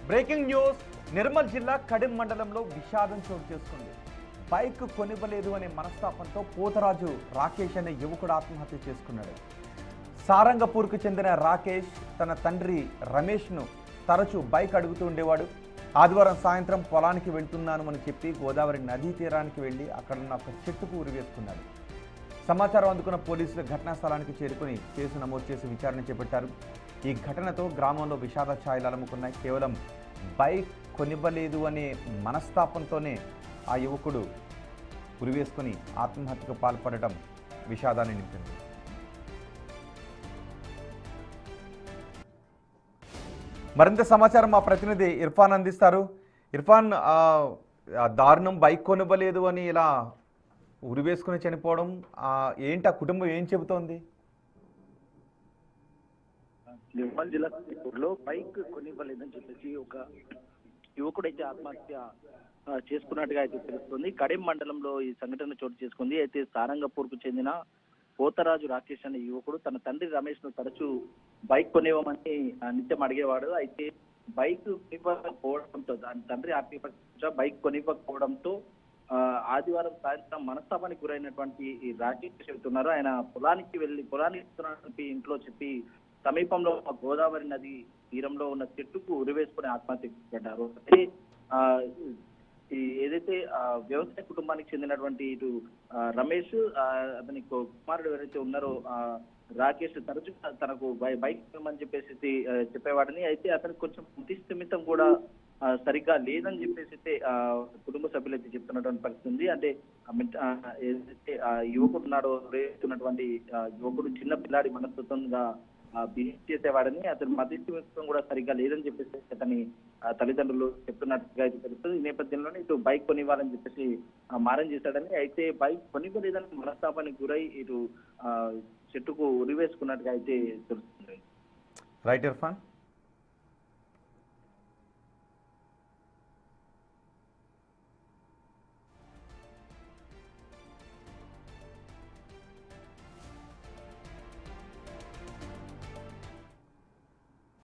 Breaking news. Nirmal జిల్లా కడెం మండలంలో విషాదం చోటు చేసుకుంది. బైక్ కొనివ్వలేదు అనే మనస్తాపంతో పోతరాజు రాకేష్ అనే యువకుడు ఆత్మహత్య చేసుకున్నాడు. సారంగపూర్కు చెందిన రాకేష్ తన తండ్రి రమేష్ను తరచూ బైక్ అడుగుతూ ఉండేవాడు. ఆదివారం సాయంత్రం పొలానికి వెళ్తున్నాను అని చెప్పి గోదావరి నదీ తీరానికి వెళ్ళి అక్కడున్న ఒక చెట్టుకు ఉరివేసుకున్నాడు. సమాచారం అందుకున్న పోలీసులు ఘటనా స్థలానికి చేరుకుని కేసు నమోదు చేసి విచారణ చేపట్టారు. ఈ ఘటనతో గ్రామంలో విషాద ఛాయలు అలుముకున్నాయి. కేవలం బైక్ కొనివ్వలేదు అనే మనస్తాపంతోనే ఆ యువకుడు ఉరివేసుకుని ఆత్మహత్యకు పాల్పడటం విషాదాన్ని నింపింది. మరింత సమాచారం మా ప్రతినిధి ఇర్ఫాన్ అందిస్తారు. ఇర్ఫాన్, దారుణం, బైక్ కొనివ్వలేదు అని ఇలా ఉరివేసుకుని చనిపోవడం ఏంటి? ఆ కుటుంబం ఏం చెబుతోంది? నిర్మల్ జిల్లాలో బైక్ కొనివ్వలేదని చెప్పేసి ఒక యువకుడైతే ఆత్మహత్య చేసుకున్నట్టుగా అయితే తెలుస్తుంది. కడెం మండలంలో ఈ సంఘటన చోటు చేసుకుంది. అయితే సారంగపూర్కు చెందిన పోతరాజు రాకేష్ అనే యువకుడు తన తండ్రి రమేష్ ను తరచూ బైక్ కొనివ్వమని నిత్యం అడిగేవాడు. అయితే బైక్ కొనివ్వకపోవడంతో దాని తండ్రి ఆత్మహత్య బైక్ కొనివ్వకపోవడంతో ఆదివారం సాయంత్రం మనస్తాపానికి గురైనటువంటి ఈ రాకేష్ చెబుతున్నారు. ఆయన పొలానికి ఇంట్లో చెప్పి సమీపంలో గోదావరి నది తీరంలో ఉన్న చెట్టుకు ఉరివేసుకుని ఆత్మహత్య పడ్డారు. అయితే ఏదైతే వ్యవసాయ కుటుంబానికి చెందినటువంటి ఇటు రమేష్, అతని కుమారుడు ఎవరైతే ఉన్నారో రాకేష్ తరచు తనకు బైక్ ఇవ్వమని చెప్పేసి చెప్పేవాడని. అయితే అతనికి కొంచెం బుద్ధిస్థిమితం కూడా సరిగ్గా లేదని చెప్పేసి కుటుంబ సభ్యులు అయితే చెప్తున్నటువంటి పరిస్థితి ఉంది. అంటే ఏదైతే యువకుడు ఉన్నాడో, రేస్తున్నటువంటి యువకుడు చిన్న పిల్లాడి మనస్తత్వంగా బిహేవ్ చేసేవాడని, అతని మధ్యస్థిమిత్వం కూడా సరిగ్గా లేదని చెప్పేసి అతని తల్లిదండ్రులు చెప్తున్నట్టుగా అయితే తెలుస్తుంది. ఈ నేపథ్యంలోనే ఇటు బైక్ కొనివ్వాలని చెప్పేసి మారం చేశాడని, అయితే బైక్ కొనివ్వలేదని మనస్తాపానికి గురై ఇటు చెట్టుకు ఉరివేసుకున్నట్టుగా అయితే తెలుస్తుంది. రైట్ ఇర్ఫాన్.